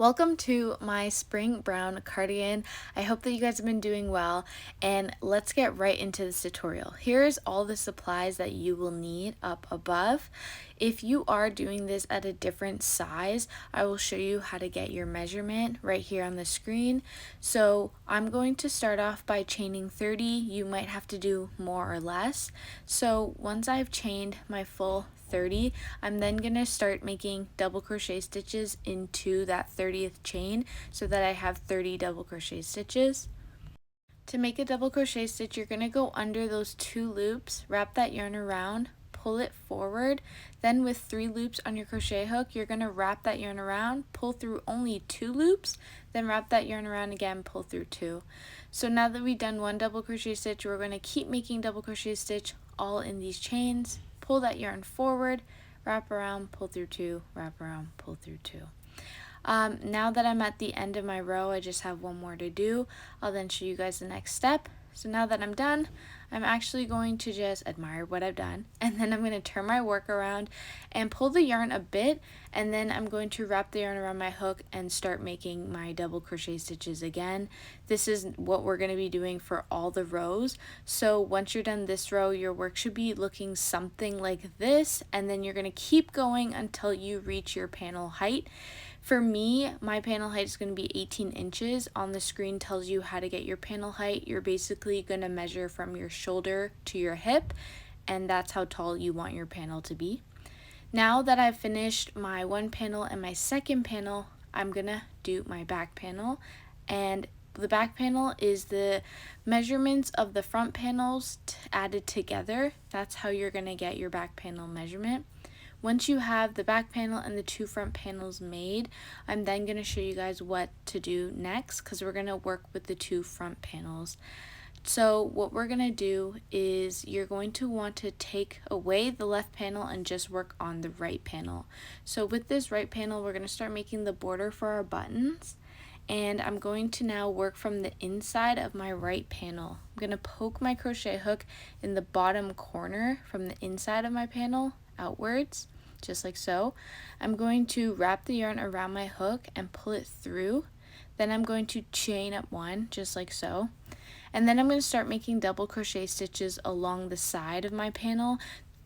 Welcome to my Spring Brown Cardigan. I hope that you guys have been doing well, and let's get right into this tutorial. Here's all the supplies that you will need up above. If you are doing this at a different size, I will show you how to get your measurement right here on the screen. So I'm going to start off by chaining 30. You might have to do more or less. So once I've chained my full 30, I'm then going to start making double crochet stitches into that 30th chain so that I have 30 double crochet stitches. To make a double crochet stitch, you're going to go under those 2 loops, wrap that yarn around, pull it forward, then with 3 loops on your crochet hook, you're going to wrap that yarn around, pull through only 2 loops, then wrap that yarn around again, pull through 2. So now that we've done 1 double crochet stitch, we're going to keep making double crochet stitch all in these chains. Pull that yarn forward, wrap around, pull through 2, wrap around, pull through 2. Now that I'm at the end of my row, I just have one more to do. I'll then show you guys the next step. So now that I'm done, I'm actually going to just admire what I've done, and then I'm going to turn my work around and pull the yarn a bit, and then I'm going to wrap the yarn around my hook and start making my double crochet stitches again. This is what we're going to be doing for all the rows. So once you're done this row, your work should be looking something like this, and then you're going to keep going until you reach your panel height. For me, my panel height is going to be 18 inches. On the screen tells you how to get your panel height. You're basically going to measure from your shoulder to your hip, and that's how tall you want your panel to be. Now that I've finished my one panel and my second panel, I'm going to do my back panel. And the back panel is the measurements of the front panels added together. That's how you're going to get your back panel measurement. Once you have the back panel and the 2 front panels made, I'm then going to show you guys what to do next, because we're going to work with the 2 front panels. So what we're going to do is you're going to want to take away the left panel and just work on the right panel. So with this right panel, we're going to start making the border for our buttons. And I'm going to now work from the inside of my right panel. I'm going to poke my crochet hook in the bottom corner from the inside of my panel outwards, just like so. I'm going to wrap the yarn around my hook and pull it through. Then I'm going to chain up 1, just like so. And then I'm going to start making double crochet stitches along the side of my panel.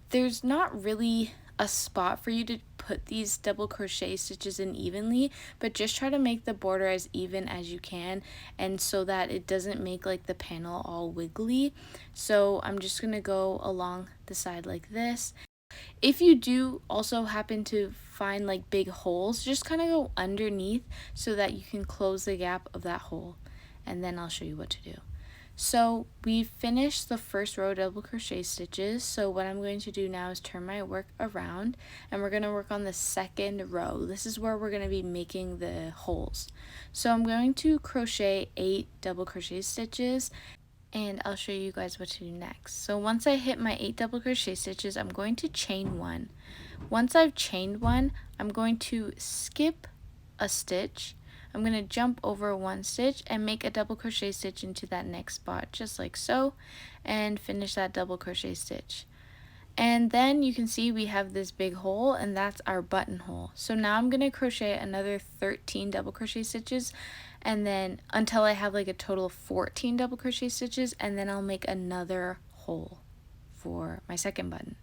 There's not really a spot for you to put these double crochet stitches in evenly, but just try to make the border as even as you can, and so that it doesn't make like the panel all wiggly. So I'm just going to go along the side like this. If you do also happen to find like big holes, just kind of go underneath so that you can close the gap of that hole, and then I'll show you what to do. So we've finished the first row of double crochet stitches. So what I'm going to do now is turn my work around, and we're going to work on the second row. This is where we're going to be making the holes. So I'm going to crochet 8 double crochet stitches, and I'll show you guys what to do next. So once I hit my 8 double crochet stitches, I'm going to chain 1. Once I've chained 1, I'm going to skip a stitch. I'm going to jump over 1 stitch and make a double crochet stitch into that next spot, just like so, and finish that double crochet stitch. And then you can see we have this big hole, and that's our buttonhole. So now I'm going to crochet another 13 double crochet stitches, and then until I have like a total of 14 double crochet stitches, and then I'll make another hole for my second button.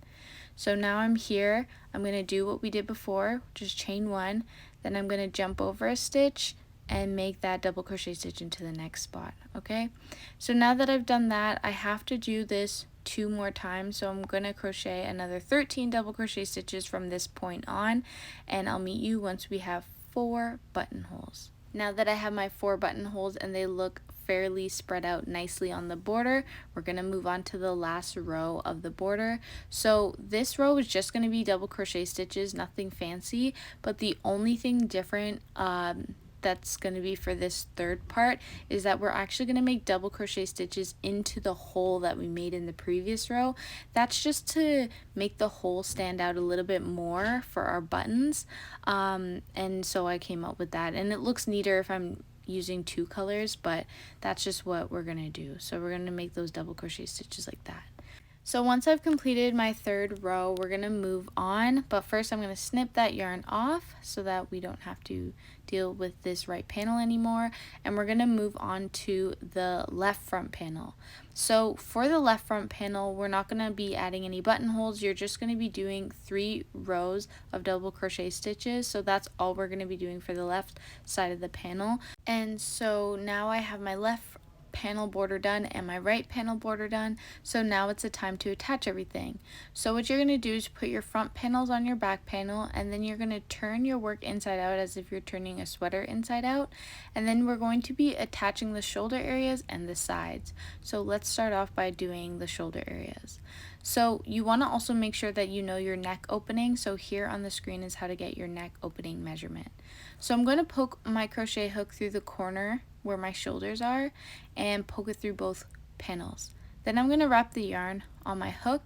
So now I'm here, I'm going to do what we did before, just chain 1, then I'm going to jump over a stitch and make that double crochet stitch into the next spot. Okay, so now that I've done that, I have to do this 2 more times, so I'm going to crochet another 13 double crochet stitches from this point on, and I'll meet you once we have 4 buttonholes. Now that I have my 4 buttonholes and they look fairly spread out nicely on the border, we're going to move on to the last row of the border. So this row is just going to be double crochet stitches, nothing fancy, but the only thing different that's going to be for this third part is that we're actually going to make double crochet stitches into the hole that we made in the previous row. That's just to make the hole stand out a little bit more for our buttons, and so I came up with that, and it looks neater if I'm using 2 colors, but that's just what we're going to do. So we're going to make those double crochet stitches like that. So once I've completed my third row, we're going to move on, but first I'm going to snip that yarn off so that we don't have to deal with this right panel anymore, and we're going to move on to the left front panel. So for the left front panel, we're not going to be adding any buttonholes. You're just going to be doing 3 rows of double crochet stitches, so that's all we're going to be doing for the left side of the panel. And so now I have my left panel border done and my right panel border done, so now it's a time to attach everything. So what you're going to do is put your front panels on your back panel, and then you're going to turn your work inside out as if you're turning a sweater inside out, and then we're going to be attaching the shoulder areas and the sides. So let's start off by doing the shoulder areas. So you want to also make sure that you know your neck opening, so here on the screen is how to get your neck opening measurement. So I'm going to poke my crochet hook through the corner where my shoulders are and poke it through both panels. Then I'm going to wrap the yarn on my hook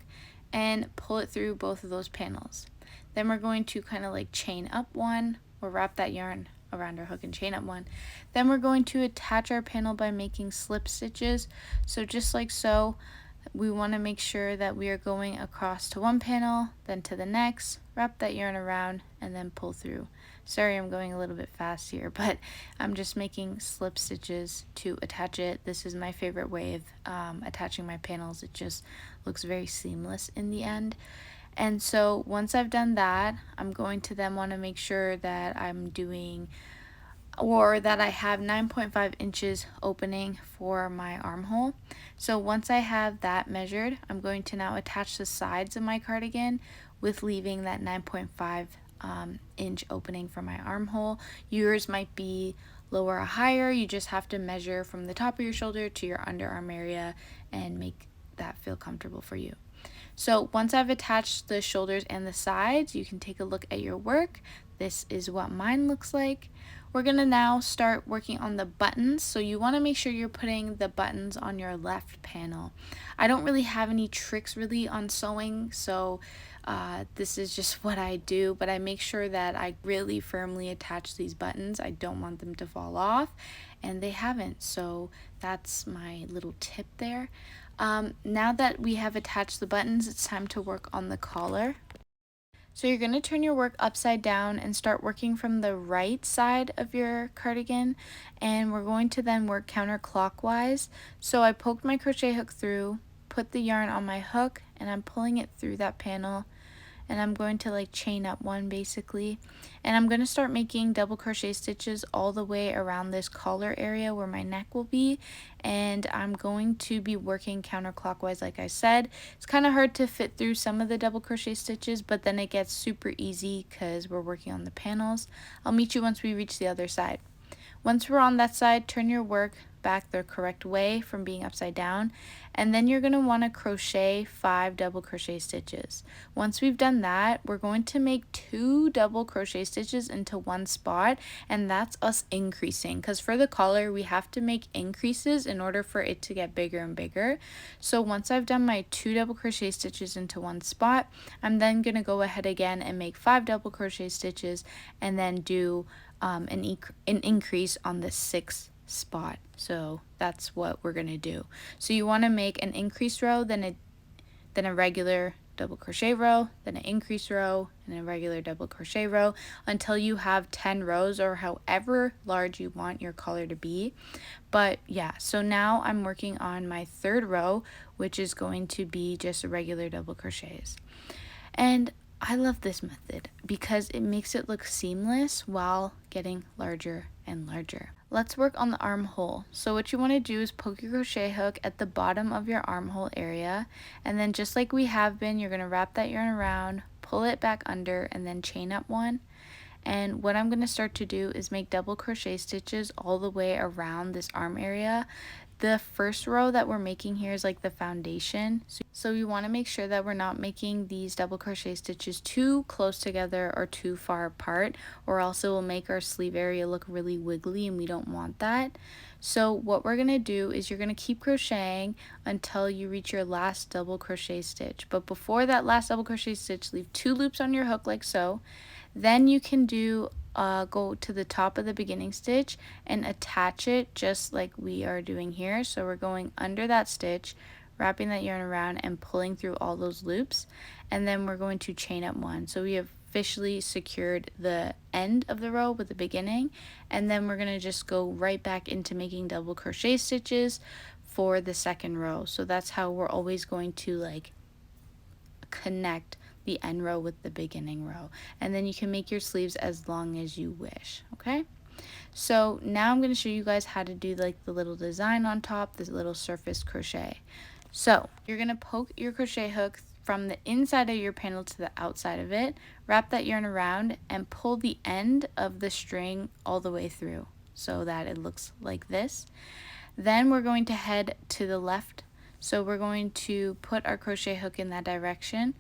and pull it through both of those panels. Then we're going to kind of like chain up one, or wrap that yarn around our hook and chain up one. Then we're going to attach our panel by making slip stitches. So just like so, we want to make sure that we are going across to one panel, then to the next, wrap that yarn around, and then pull through. Sorry, I'm going a little bit fast here, but I'm just making slip stitches to attach it. This is my favorite way of attaching my panels. It just looks very seamless in the end. And so once I've done that, I'm going to then want to make sure that I'm doing, or that I have 9.5 inches opening for my armhole. So once I have that measured, I'm going to now attach the sides of my cardigan with leaving that 9.5 inch opening for my armhole. Yours might be lower or higher. You just have to measure from the top of your shoulder to your underarm area and make that feel comfortable for you. So once I've attached the shoulders and the sides, you can take a look at your work. This is what mine looks like. We're going to now start working on the buttons. So you want to make sure you're putting the buttons on your left panel. I don't really have any tricks really on sewing, so this is just what I do, but I make sure that I really firmly attach these buttons. I don't want them to fall off, and they haven't, so that's my little tip there. Now that we have attached the buttons, it's time to work on the collar. So you're going to turn your work upside down and start working from the right side of your cardigan, and we're going to then work counterclockwise. So I poked my crochet hook through, put the yarn on my hook, and I'm pulling it through that panel, and I'm going to like chain up one basically, and I'm going to start making double crochet stitches all the way around this collar area where my neck will be, and I'm going to be working counterclockwise like I said. It's kind of hard to fit through some of the double crochet stitches, but then it gets super easy because we're working on the panels. I'll meet you once we reach the other side. Once we're on that side, turn your work back the correct way from being upside down, and then you're going to want to crochet 5 double crochet stitches. Once we've done that, we're going to make 2 double crochet stitches into one spot, and that's us increasing, because for the collar we have to make increases in order for it to get bigger and bigger. So once I've done my 2 double crochet stitches into one spot, I'm then going to go ahead again and make 5 double crochet stitches and then do an increase on the 6th spot. So that's what we're going to do. So you want to make an increase row, then a regular double crochet row, then an increase row, and a regular double crochet row until you have 10 rows, or however large you want your collar to be. But yeah, so now I'm working on my 3rd row, which is going to be just regular double crochets. And I love this method because it makes it look seamless while getting larger and larger. Let's work on the armhole. So what you want to do is poke your crochet hook at the bottom of your armhole area, and then just like we have been, you're going to wrap that yarn around, pull it back under, and then chain up one. And what I'm going to start to do is make double crochet stitches all the way around this arm area. The first row that we're making here is like the foundation, so we want to make sure that we're not making these double crochet stitches too close together or too far apart, or else it will make our sleeve area look really wiggly, and we don't want that. So what we're going to do is you're going to keep crocheting until you reach your last double crochet stitch, but before that last double crochet stitch, leave 2 loops on your hook like so. Then you can do go to the top of the beginning stitch and attach it just like we are doing here. So we're going under that stitch, wrapping that yarn around and pulling through all those loops, and then we're going to chain up 1. So we have officially secured the end of the row with the beginning, and then we're going to just go right back into making double crochet stitches for the second row. So that's how we're always going to like connect the end row with the beginning row, and then you can make your sleeves as long as you wish. Okay, so now I'm going to show you guys how to do like the little design on top, this little surface crochet. So you're going to poke your crochet hook from the inside of your panel to the outside of it, wrap that yarn around, and pull the end of the string all the way through so that it looks like this. Then we're going to head to the left, so we're going to put our crochet hook in that direction.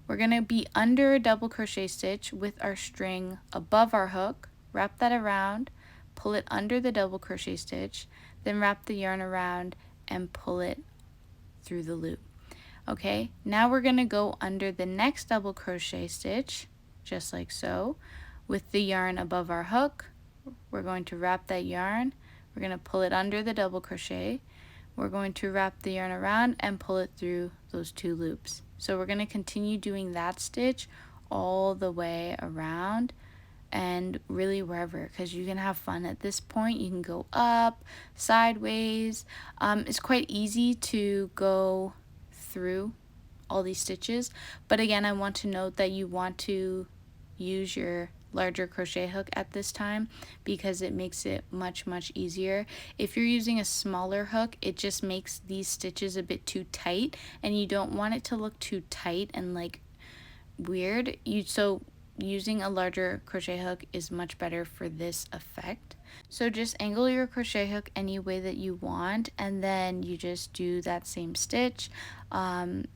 We're going to be under a double crochet stitch with our string above our hook, wrap that around, pull it under the double crochet stitch, then wrap the yarn around and pull it through the loop. Okay, now we're going to go under the next double crochet stitch, just like so, with the yarn above our hook. We're going to wrap that yarn, we're going to pull it under the double crochet, we're going to wrap the yarn around and pull it through those 2 loops. So we're going to continue doing that stitch all the way around and really wherever, because you can have fun at this point. You can go up, sideways. It's quite easy to go through all these stitches, but again, I want to note that you want to use your larger crochet hook at this time because it makes it much easier. If you're using a smaller hook, it just makes these stitches a bit too tight, and you don't want it to look too tight and like weird. So using a larger crochet hook is much better for this effect. So just angle your crochet hook any way that you want, and then you just do that same stitch, and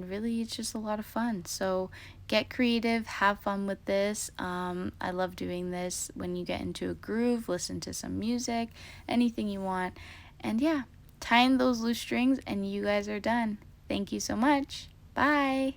really it's just a lot of fun. So get creative, have fun with this. I love doing this when you get into a groove, listen to some music, anything you want, and yeah, tie in those loose strings and you guys are done. Thank you so much. Bye.